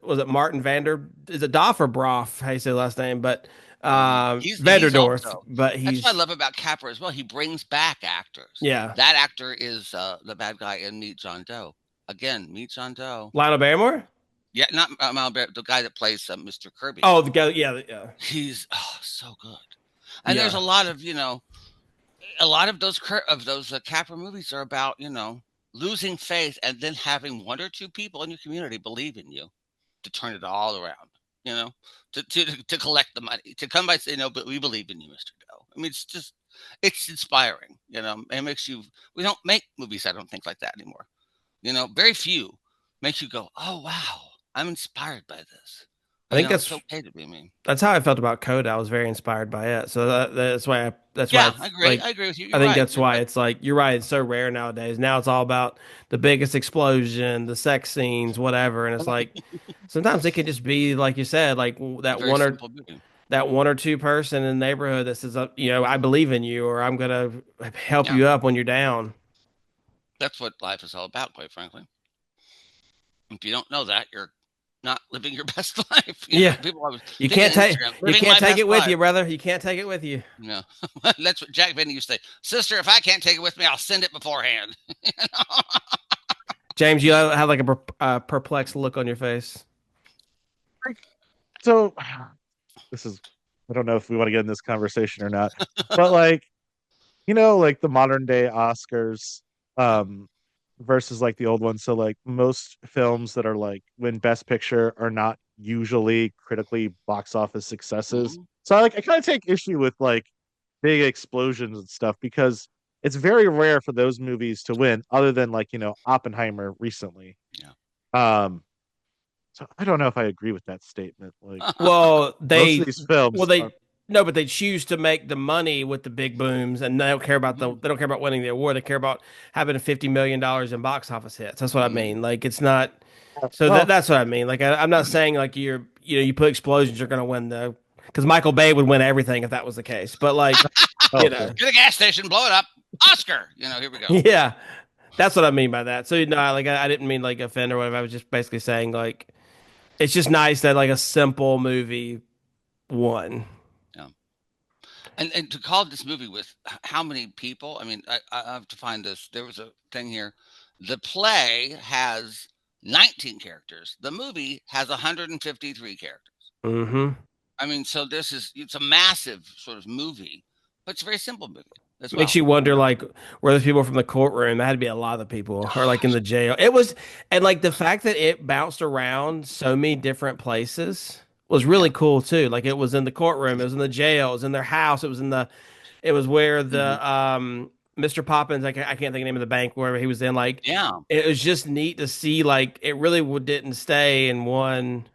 was it Martin Vander? Is it Doff or Broff? How you say the last name? But He's Vanderdorf. also. But That's what I he's love about Capra as well. He brings back actors. yeah. That actor is the bad guy in Meet John Doe. Again, Meet John Doe. Lionel Barrymore. Yeah, not the guy that plays Mr. Kirby. Oh, the guy. Yeah. He's so good. And Yeah. there's a lot of those Capra movies are about losing faith and then having one or two people in your community believe in you to turn it all around. To collect the money, to come by and say, no, but we believe in you, Mr. Doe. I mean, it's inspiring. It makes you. We don't make movies, I don't think, like that anymore. Very few makes you go, oh wow, I'm inspired by this. I think It's okay to be mean. that's how I felt about Coda. I was very inspired by it. So that's why Yeah, it's I agree. like I agree with you. I You're think right. that's why it's like you're right. It's so rare nowadays. Now it's all about the biggest explosion, the sex scenes, whatever. And it's like sometimes it can just be like you said, like A very simple movie. that one or two person in the neighborhood that says, I believe in you, or I'm gonna help Yeah, you up when you're down. that's what life is all about, quite frankly. If you don't know that, you're not living your best life. Yeah, People always you think on can't take Instagram, you living can't my take best it with life. you, brother. You can't take it with you. No, that's what Jack Benny used to say. Sister, if I can't take it with me, I'll send it beforehand. James, you have like a perplexed look on your face. So this is, I don't know if we want to get in this conversation or not, but like, like the modern day Oscars, Yeah. um, versus like the old ones. So like most films that are like win Best Picture are not usually critically box office successes. Mhm. So I kind of take issue with like big explosions and stuff because it's very rare for those movies to win, other than like, Oppenheimer recently. Yeah. Um, so I don't know if I agree with that statement. Like Well, most of these well films they are, no, but they choose to make the money with the big booms, and Mhm. they don't care about winning the award. They care about having $50 million in box office hits. That's what I Mhm. mean. Like it's not. So well, that's what I mean. Like I'm not saying like you put explosions, you're gonna win the because Michael Bay would win everything if that was the case. But like oh, you yeah. know, Get a gas station, blow it up. Oscar. Here we go. yeah, that's what I mean by that. So no, like I didn't mean like offend or whatever. I was just basically saying like it's just nice that like a simple movie won. Yeah. And to call this movie with how many people? I mean, I have to find this. There was a thing here. The play has 19 characters. The movie has 153 characters. Mm-hmm. I mean, so it's a massive sort of movie, but it's a very simple movie as Makes well. you wonder, like, were those people from the courtroom? That had to be a lot of people, or like in the jail. It was, and like the fact that it bounced around so many different places was Yeah. really cool too. Like it was in the courtroom, it was in the jail, it was in their house, it was where Mhm. the Mr. Poppins, I can't think of the name of the bank where he was in. Like, Yeah. it was just neat to see. Like, it really didn't stay in one.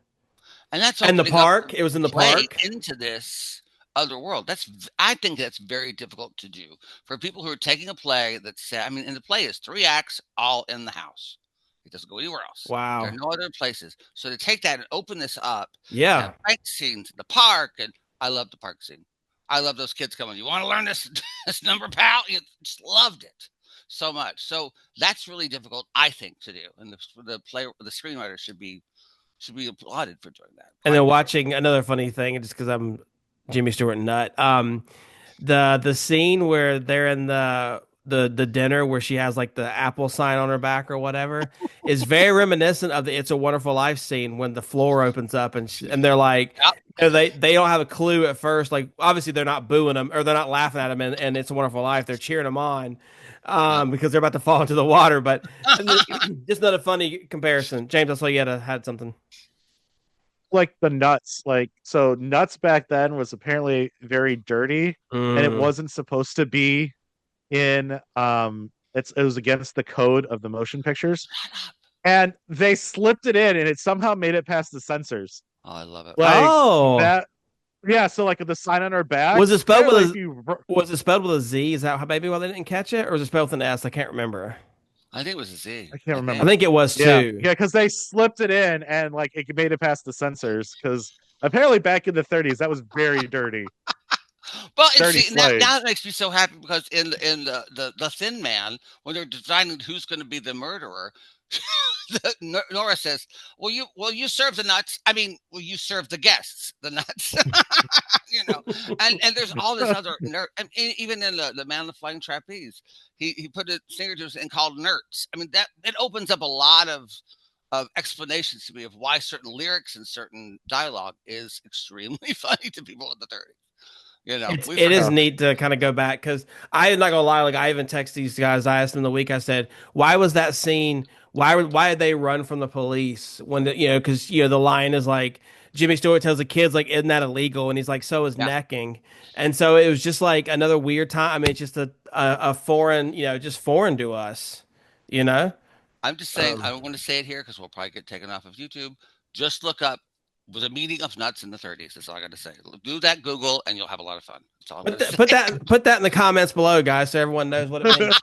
And that's And the opening up park, the it was in the play park. into this other world. I think that's very difficult to do for people who are taking a play that's I mean, and the play is 3 acts all in the house. It doesn't go anywhere else. There are Wow. no other places. So to take that and open this up and have Yeah. fight scenes in the park, and I love the park scene. I love those kids coming, "You wanna learn this this number, pal?" Just loved it so much. So that's really difficult, I think, to do, and the screenwriter should be applauded for doing that, And quite then literally. watching another funny thing, just because I'm Jimmy Stewart nut. The scene where they're in the dinner where she has like the Apple sign on her back or whatever is very reminiscent of the It's a Wonderful Life scene when the floor opens up and they're like, Yep. they don't have a clue at first. Like obviously they're not booing them or they're not laughing at them and It's a Wonderful Life. They're cheering them on. Yep. Because they're about to fall into the water, but just not a funny comparison. James, I saw you had something. Like the nuts, like so nuts back then was apparently very dirty, and it Mm. wasn't supposed to be in it was against the code of the motion pictures, and they slipped it in and it somehow made it past the censors. Oh, I love it. Like Oh, that, yeah, so like the sign on her back, was it spelled with apparently if a you was it spelled with a Z? Is that how maybe why they didn't catch it, or was it spelled with an S? I can't remember. I think it was a Z. I can't I I remember. think. think it was Yeah, too. yeah, because they slipped it in and like it made it past the censors because apparently back in the 30s that was very dirty, Well, and dirty see, now slaves. it makes me so happy because in the Thin Man, when they're designing who's going to be the murderer, Nora says, "Will you serve the nuts? I mean, will you serve the guests the nuts?" you know, and there's all this other and even in the Man of the Flying Trapeze, he put a singer to us and called nerds. I mean, that it opens up a lot of explanations to me of why certain lyrics and certain dialogue is extremely funny to people in the 30s. We It is forget Oh, neat to kind of go back because I'm not gonna lie, like I even text these guys. I asked them the week. I said, "Why was that scene? Why did they run from the police when because the line is like Jimmy Stewart tells the kids like, isn't that illegal?" And he's like, "So is yeah. necking." And so it was just like another weird time. I mean, it's just a foreign, just foreign to us, you know. I'm just saying, I Um, don't want to say it here because we'll probably get taken off of YouTube. Just look up was a meeting of nuts in the 30s. That's all I got to say. Do that Google, and you'll have a lot of fun. That's all I'm going to say. Put that in the comments below, guys, so everyone knows what it means.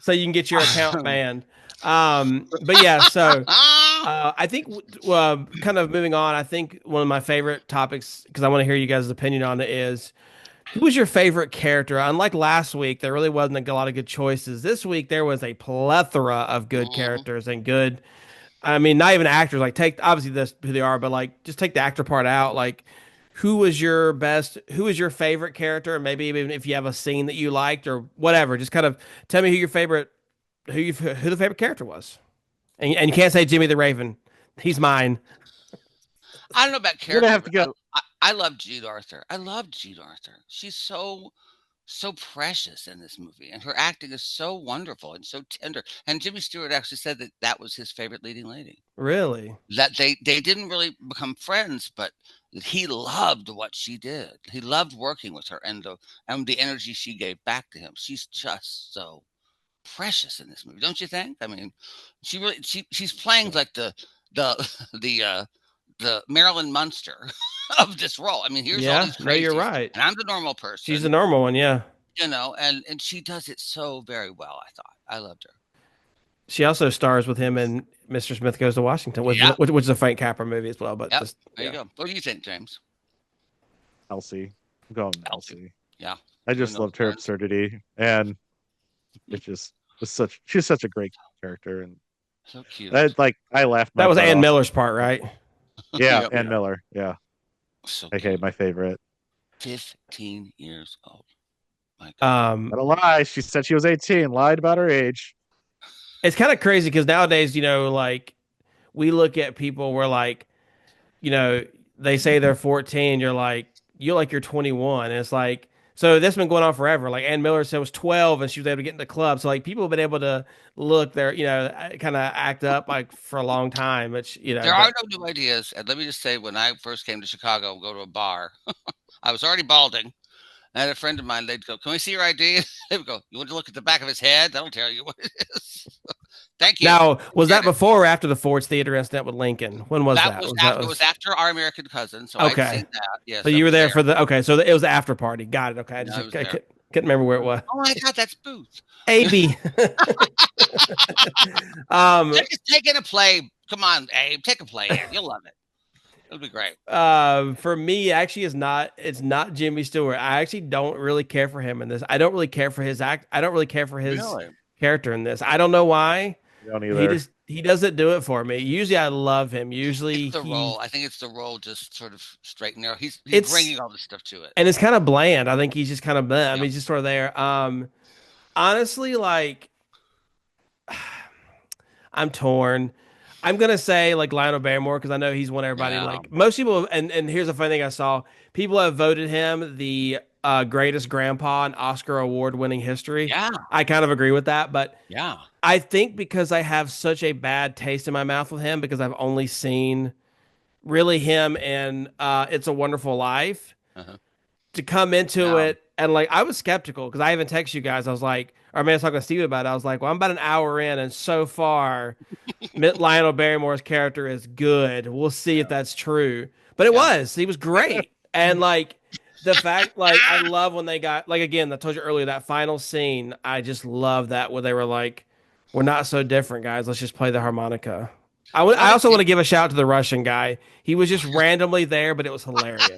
So you can get your account banned. But yeah, so I think kind of moving on. I think one of my favorite topics, because I want to hear you guys' opinion on it, is who was your favorite character? Unlike last week, there really wasn't a lot of good choices. This week there was a plethora of good Mhm. characters and good. I mean, not even actors. Like take obviously this who they are, but like just take the actor part out. Like, who was your best? Who was your favorite character? Maybe even if you have a scene that you liked or whatever, just kind of tell me who your favorite, who the favorite character was. And you can't say Jimmy the Raven. He's mine. I don't know about You're gonna have character, to but go. I love Jude Arthur. I love Jude Arthur. She's so precious in this movie, and her acting is so wonderful and so tender. And Jimmy Stewart actually said that that was his favorite leading lady. Really? That they didn't really become friends, but he loved what she did. He loved working with her and the energy she gave back to him. She's just so precious in this movie, don't you think? I mean, she's playing like the the uh the Marilyn Munster of this role. I mean, here's all Yeah. these No, you're crazies, right. and I'm the normal She's the person, normal one. Yeah. and she does it so very well. I thought I loved her. She also stars with him in Mr. Smith Goes to Washington, Yep, which is a Frank Capra movie as well. But yep. just There you yeah. go. What do you think, James? Elsie. I'm going Elsie. Elsie. Yeah, I doing just those loved her turns. absurdity, and it's just was such. She's such a great character, and So cute. I laughed That my was butt Ann off. Miller's part, right? Yeah, Yep. Ann Miller. Yeah. So Okay, cute. my favorite. 15 years old. My God. Um, Not a lie. She said she was 18. Lied about her age. it's kind of crazy because nowadays, like we look at people, we're like, you know, they say they're 14, you're 21. And it's like, so this has been going on forever. Like Ann Miller said was 12 and she was able to get in the club. So like people have been able to look there, kind of act up like for a long time, which, There are but no new ideas. And let me just say, when I first came to Chicago, go to a bar, I was already balding. I had a friend of mine, they'd go, "Can we see your ID?" They would go, "You want to look at the back of his head? That'll tell you what it is." Thank you. now was that Appreciate it. before or after the Ford's Theater incident with Lincoln? When was That that? was Was that after it was was after Our American Cousin, so I'd okay. seen that. So Yes, I you were was there there. for okay. So it was the after party. Got it. Okay. Yeah, I was I there. couldn't remember where it was. Oh my God, that's Booth. AB. um, Take in a play. Come on, Abe, take a play in. You'll love it. It'll be great. for me, actually, it's not Jimmy Stewart. I actually don't really care for him in this. I don't really care for his act. I don't really care for his Really? character in this. I don't know why. You don't either. He doesn't do it for me. Usually, I love him. Usually, It's the role. I think it's the role, just sort of straight and narrow. He's it's bringing all this stuff to it. and it's kind of bland. I think he's just kind of bland. I mean, Yep. he's just sort of there. Honestly, like I'm torn. I'm gonna say like Lionel Barrymore because I know he's one everybody Yeah. like most people. And here's a funny thing I saw: people have voted him the greatest grandpa in Oscar award winning history. Yeah. I kind of agree with that, but Yeah. I think because I have such a bad taste in my mouth with him because I've only seen really him in It's a Wonderful Life Uh-huh. to come into Yeah. it and like I was skeptical because I even texted you guys. I was like, or I mean, I was talking to Steve about it. I was like, well, I'm about an hour in, and so far, Lionel Barrymore's character is good. We'll see if that's true. But it Yeah. was. He was great, and like the fact, like I love when they got like again. I told you earlier that final scene. I just love that where they were like, "We're not so different, guys. Let's just play the harmonica." What I a also want to gift! give a shout out to the Russian guy. He was just randomly there, but it was hilarious.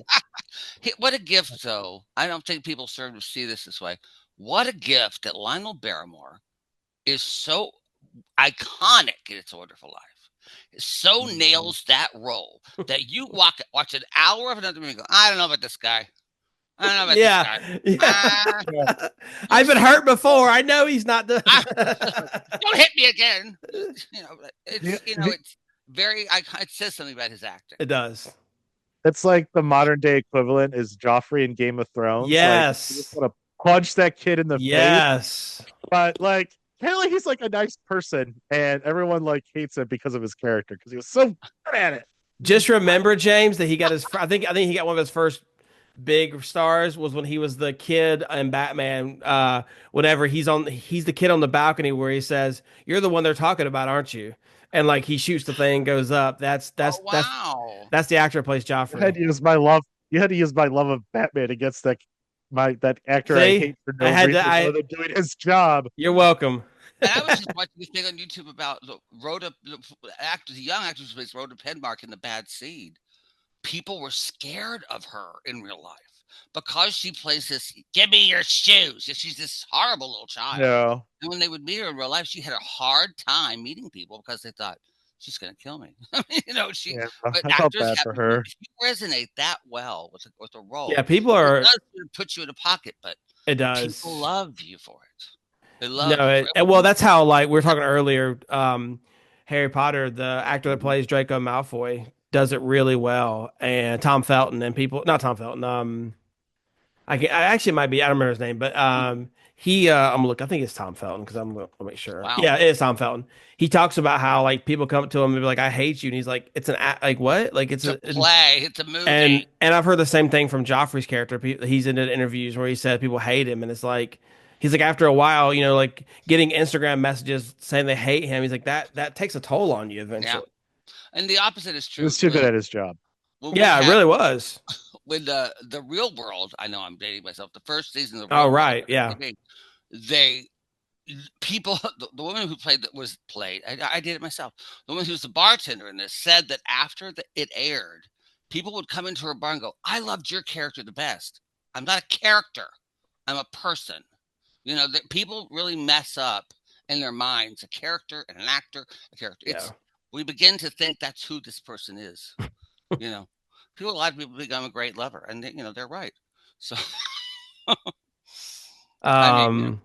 What a gift, though. I don't think people sort of see this way. What a gift that Lionel Barrymore is so iconic in It's a Wonderful Life. It so nails that role that you watch an hour of another movie and go, I don't know about this guy. I don't know about this guy. Yeah. I've been hurt before. I know he's not the. Don't hit me again. Yeah. It's very. It says something about his acting. It does. It's like the modern day equivalent is Joffrey in Game of Thrones. Like, you just Yes. want to punch that kid in the face. Yes. But like, apparently he's like a nice person, and everyone like hates him because of his character because he was so good at it. Just remember, James, that he got his. I think he got one of his first big stars was when he was the kid in Batman. Whenever he's the kid on the balcony where he says, "You're the one they're talking about, aren't you?" And like he shoots the thing, goes up. Oh wow. That's the actor who plays You had Joffrey. to use my love. You had to use my love of Batman against that actor I See, hate for I no had to. reason other than doing his job. You're welcome. And I was just watching this thing on YouTube about the young actress who plays Rhoda Penmark in The Bad Seed. People were scared of her in real life because she plays this "Give me your shoes." She's this horrible little child. No, And when they would meet her in real life, she had a hard time meeting people because they thought she's going to kill me. I mean, yeah, but I felt actors bad have for her. if you resonate that well with a Yeah, role, people it are. does sort of put you in a pocket, but It people does. love you for it. They love No, you for it. well, that's how like we were talking earlier. Harry Potter, the actor that plays Draco Malfoy, does it really well, and Tom Felton and people, not Tom Felton. I actually might be. I don't remember his name, but he. I'm look. I think it's Tom Felton because I'm gonna make sure. Wow. Yeah, it is Tom Felton. He talks about how like people come to him and be like, "I hate you," and he's like, "It's like what? Like It's a play. It's a movie. and I've heard the same thing from Joffrey's character. He's in interviews where he said people hate him, and it's like he's like after a while, like getting Instagram messages saying they hate him. He's like that takes a toll on you Yeah. eventually. And the opposite is He true. was too good at his job. When we Yeah, it have really was. when the real world, I know I'm dating myself. The first season of the Oh real world, right, yeah. they people the woman who played I did it myself. The woman who was the bartender in this said that after it aired, people would come into her bar and go, "I loved your character the best. I'm not a character. I'm a person." That people really mess up in their minds a character and an actor, a character. Yeah. We begin to think that's who this person is. you know, a lot of people become a great lover, and they're right. So, I mean,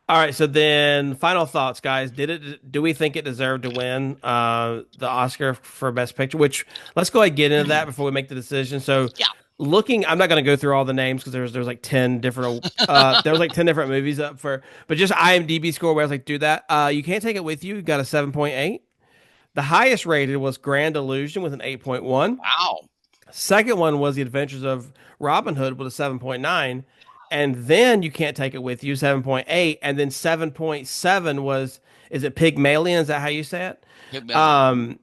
All right, so then final thoughts, guys. Do we think it deserved to win the Oscar for Best Picture? Which let's go ahead and get into that before we make the decision. So yeah, I'm not going to go through all the names because there's like 10 different there was like 10 different movies up for, but just IMDb score where I was like, do that. You Can't Take It With You got a 7.8. The highest rated was Grand Illusion with an 8.1. wow, Second one was The Adventures of Robin Hood with a 7.9. And then You Can't Take It With You, 7.8. And then 7.7 was, is it Pygmalion? Is that how you say it? Pygmalion.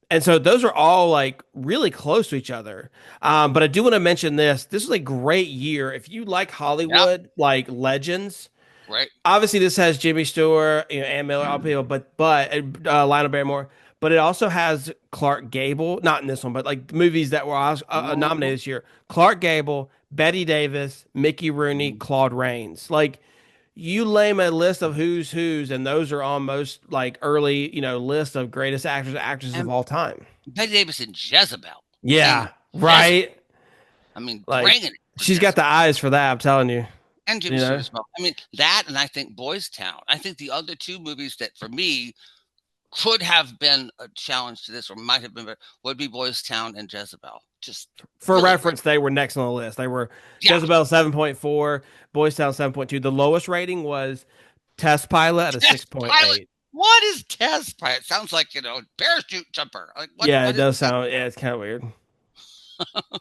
And so those are all like really close to each other. But I do want to mention this. This is a great year. If you like Hollywood, like legends, Right. obviously this has Jimmy Stewart, Ann Miller, all people, but Lionel Barrymore. But it also has Clark Gable, not in this one, but like movies that were nominated this year. Clark Gable, Betty Davis, Mickey Rooney, Claude Rains. Like you name a list of who's, and those are almost like early, list of greatest actors and actresses of all time. Betty Davis and Jezebel. Yeah, right. I mean, like bringing it. She's got the eyes for that. I'm telling you. And Jimmy Stewart as well. I mean, that, and I think Boys Town. I think the other two movies that for me could have been a challenge to this, or might have been, would be Boys Town and Jezebel. Just for really reference, they were next on the list. They were Jezebel 7.4, Boys Town 7.2. The lowest rating was Test Pilot at a 6.8. What is Test Pilot? Sounds like parachute jumper. Like what, yeah, it does sound. Yeah, it's kind of weird.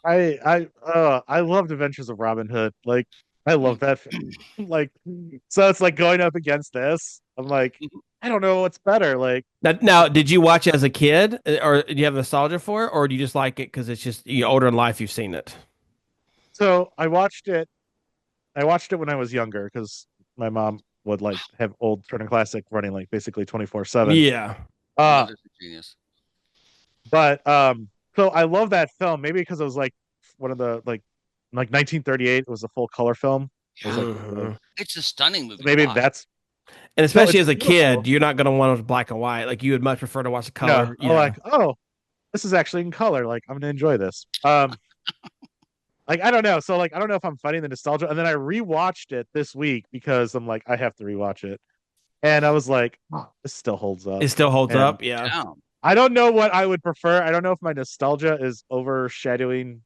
I loved Adventures of Robin Hood. Like I love that. Like so, it's like going up against this. I'm like, I don't know what's better. Like now, did you watch it as a kid, or do you have nostalgia for it, or do you just like it because it's just older in life? You've seen it. So I watched it. I watched it when I was younger because my mom would like have old Turner Classic running like basically 24/7. Yeah. Genius. But so I love that film. Maybe because it was like one of the like 1938. It was a full color film. It was like, it's a stunning movie. Maybe that's. And especially as a kid, you're not going to want it with black and white. Like you would much prefer to watch the color. Yeah. Like, this is actually in color. Like I'm going to enjoy this. Like I don't know. So like I don't know if I'm fighting the nostalgia. And then I rewatched it this week because I'm like I have to rewatch it. And I was like, this still holds up. It still holds up. Yeah. I don't know what I would prefer. I don't know if my nostalgia is overshadowing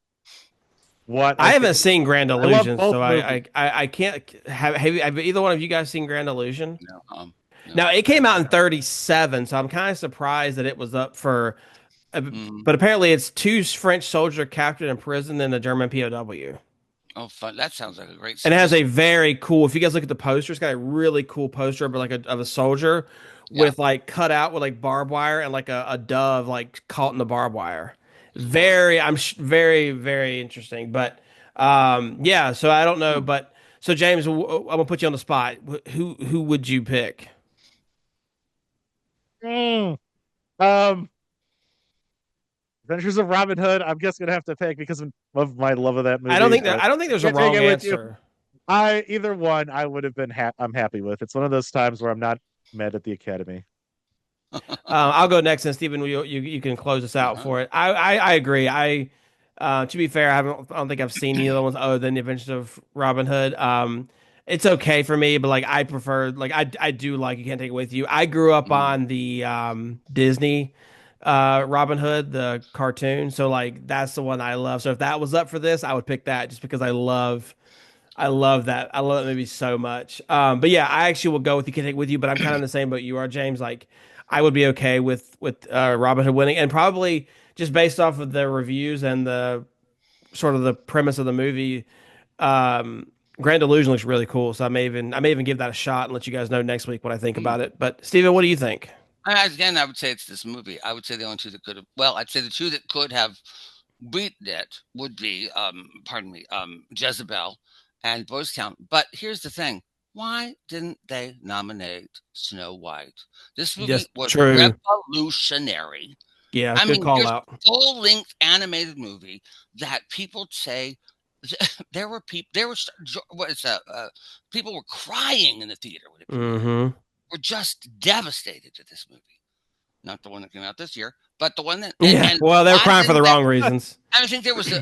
what I haven't seen Grand Illusion, so movies. I can't have either one of you guys seen Grand Illusion? No. Now it came out in 37, so I'm kind of surprised that it was up for Mm. But apparently, it's two French soldiers captured and imprisoned in a German POW. Oh, fun! That sounds like a great. And it has Just a very cool. If you guys look at the poster, it's got a really cool poster of of a soldier yeah. with like cut out with like barbed wire and like a dove like caught in the barbed wire. Smart. Very very interesting. But yeah. So I don't know. But so James, I'm gonna put you on the spot. Who would you pick? Mm, um, Adventures of Robin Hood. I'm just gonna have to pick because of my love of that movie. But I don't think there's a can't take wrong it with you. answer. I either one I would have been I'm happy with. It's one of those times where I'm not mad at the Academy. I'll go next, and Stephen, you can close us out Uh-huh. for it. I agree. To be fair, I don't think I've seen any other ones other than the Adventures of Robin Hood. It's okay for me, but like I prefer like I do like You Can't Take It With You. I grew up Mm. on the Disney Robin Hood, the cartoon, so like that's the one I love. So if that was up for this, I would pick that just because I love that. I love that movie so much. But yeah, I actually will go with You Can Take It With You, but I'm kind of in the same boat you are, James. Like, I would be okay with Robin Hood winning, and probably just based off of the reviews and the sort of the premise of the movie. Um, Grand Illusion looks really cool, so I may even give that a shot and let you guys know next week what I think Mm. about it. But Steven, what do you think? Again, I would say it's this movie. I would say the only two that could have. Well, I'd say the two that could have beaten it would be, pardon me, Jezebel and Boys Town. But here's the thing: why didn't they nominate Snow White? This movie Just was true. revolutionary. Yeah, I good mean, call here's out. a full-length animated movie that people say there were people. There was what is that? People were crying in the theater when it premiered. Hmm. Were just devastated at this movie. Not the one that came out this year, but the one that Yeah. and Well, they were why crying for didn't the they? wrong reasons. I think there was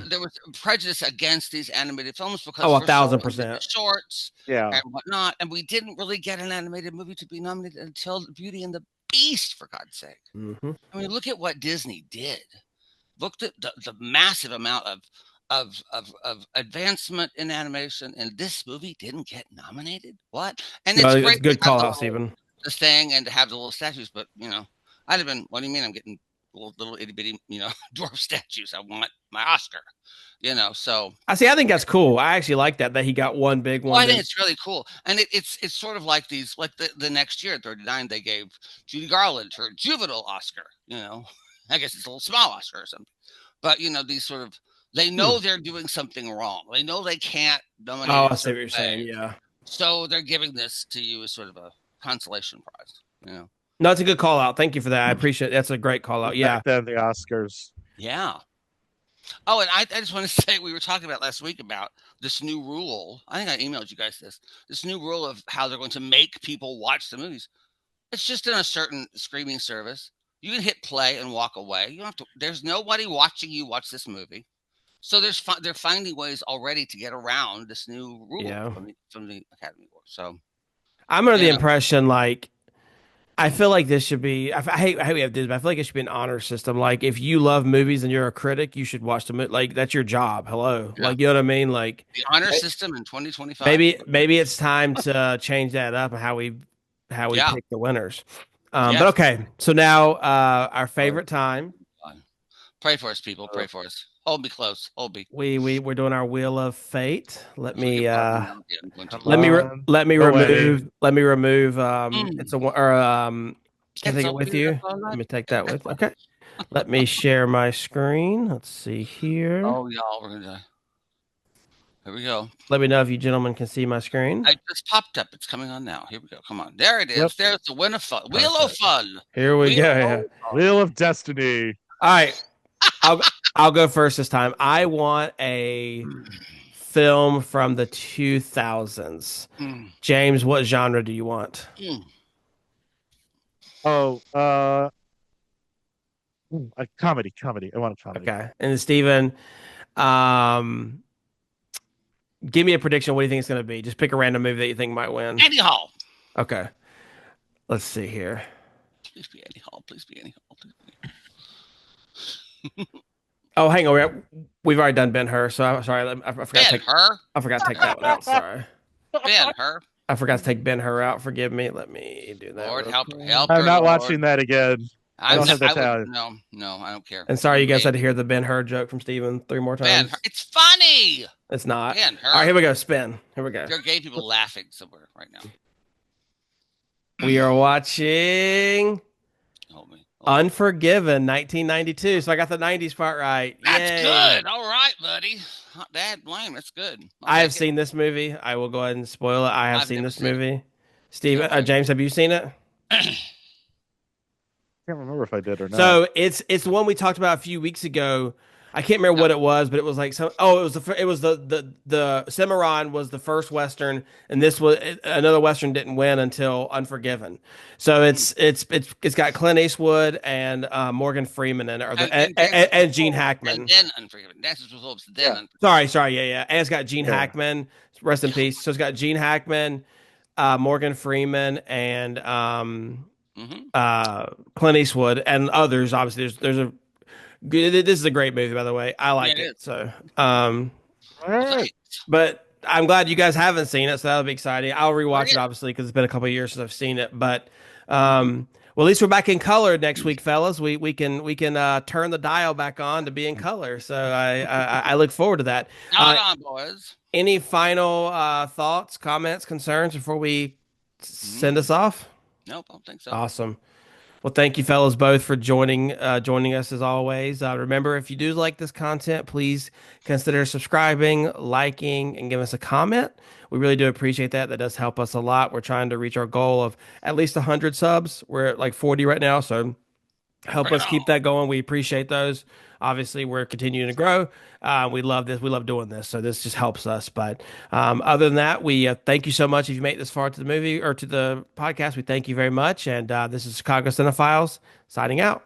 prejudice against these animated films because Oh, a first of all, thousand we did the percent. shorts Yeah. and whatnot, and we didn't really get an animated movie to be nominated until Beauty and the Beast, for God's sake. Hmm. I mean, look at what Disney did. Look at the massive amount of advancement in animation, and this movie didn't get nominated. What? And No, it's it's a great to good have call out, Stephen. the thing and to have the little statues, but I'd have been. What do you mean? I'm getting little itty bitty, dwarf statues. I want my Oscar. So I see. I think that's cool. I actually like that he got one big well, I one. think Then it's really cool, and it's sort of like these, like the next year at 39, they gave Judy Garland her juvenile Oscar. I guess it's a little small Oscar or something, but these sort of they know they're doing something wrong. They know they can't nominate oh, it I a see what certain you're saying. way, Yeah. so they're giving this to you as sort of a consolation prize. No, it's a good call out. Thank you for that. I appreciate it. That's a great call out. Back Yeah. then, the Oscars. Yeah. Oh, and I just want to say we were talking about last week about this new rule. I think I emailed you guys this new rule of how they're going to make people watch the movies. It's just in a certain streaming service. You can hit play and walk away. You don't have to. There's nobody watching you watch this movie. So they're finding ways already to get around this new rule Yeah. from the Academy Award. So I'm under the yeah, impression like I feel like this should be. I hate we have this, but I feel like it should be an honor system. Like if you love movies and you're a critic, you should watch the movie. Like that's your job. Hello. yeah. Like you know what I mean. Like The honor system in 2025. maybe it's time to change that up and how we Yeah, pick the winners. But yes. okay. So now our favorite time. Pray for us, people. Pray for us. Hold me close. Hold me. We're doing our wheel of fate. Let If we me get bogged down again, I'm going to Come lose. on. let me Go Eddie. remove it's a or can I It's take a it with you? beautiful Let life. me take that with. Okay. Let me share my screen. Let's see here. Oh, y'all, we're gonna die. Here we go. Let me know if you gentlemen can see my screen. I just popped up. It's coming on now. Here we go. Come on. There it is. Yep. There's the win of fun. Wheel of fun. Here we Wheel go. of Yeah. fun. Wheel of Destiny. All right. I'll go first this time. I want a film from the 2000s. Mm, James, what genre do you want? mm. Oh, a comedy. I want a comedy. Okay. And then Steven, give me a prediction. What do you think it's going to be? Just pick a random movie that you think might win. Annie Hall. Okay. Let's see here. Please be Annie Hall. Please be Annie Hall. Please be. Oh, hang on. We've already done Ben-Hur, so I'm sorry. I forgot to take. Ben-Hur. I forgot to take that one out. Sorry. Ben-Hur. I forgot to take Ben-Hur out. Forgive me. Let me do that. Lord real help quick. her. Help I'm her, not Lord. watching that again. I don't have that I would talent. no, I don't care. And sorry, you guys Hey, had to hear the Ben-Hur joke from Steven 3 more Ben, times. it's funny. It's not. Ben All right, here Hur. we go. Spin. Here we go. There are gay people laughing somewhere right now. We are watching Hold me. Unforgiven, 1992. So I got the 90s part right. That's Yay. good. All right, buddy. Not bad blame. That's good. I have seen this movie. I will go ahead and spoil it. I have I've seen never this seen it. movie. Steve, Okay. James, have you seen it? I can't remember if I did or not. So it's the one we talked about a few weeks ago. I can't remember what it was, but it was like some. Oh, it was the Cimarron was the first Western, and this was another Western didn't win until Unforgiven. So it's got Clint Eastwood and Morgan Freeman in it, and Gene Hackman. And then Unforgiven. That's what was then. Yeah. Sorry, yeah, and it's got Gene Hackman. Rest in peace. So it's got Gene Hackman, Morgan Freeman, and Clint Eastwood and others. Obviously, there's a this is a great movie, by the way. I like it. So, All right. but I'm glad you guys haven't seen it, so that'll be exciting. I'll rewatch it obviously because it's been a couple of years since I've seen it. But well, at least we're back in color next week, fellas. We can turn the dial back on to be in color. So I look forward to that. Hold on, boys. Any final thoughts, comments, concerns before we send us off? Nope, I don't think so. Awesome. Well, thank you, fellas, both for joining us as always. Remember, if you do like this content, please consider subscribing, liking, and give us a comment. We really do appreciate that. That does help us a lot. We're trying to reach our goal of at least 100 subs. We're at like 40 right now, so help us keep that going. We appreciate those. Obviously, we're continuing to grow. We love this. We love doing this. So this just helps us. But other than that, we thank you so much. If you made it this far to the movie or to the podcast, we thank you very much. And this is Chicago Cinephiles signing out.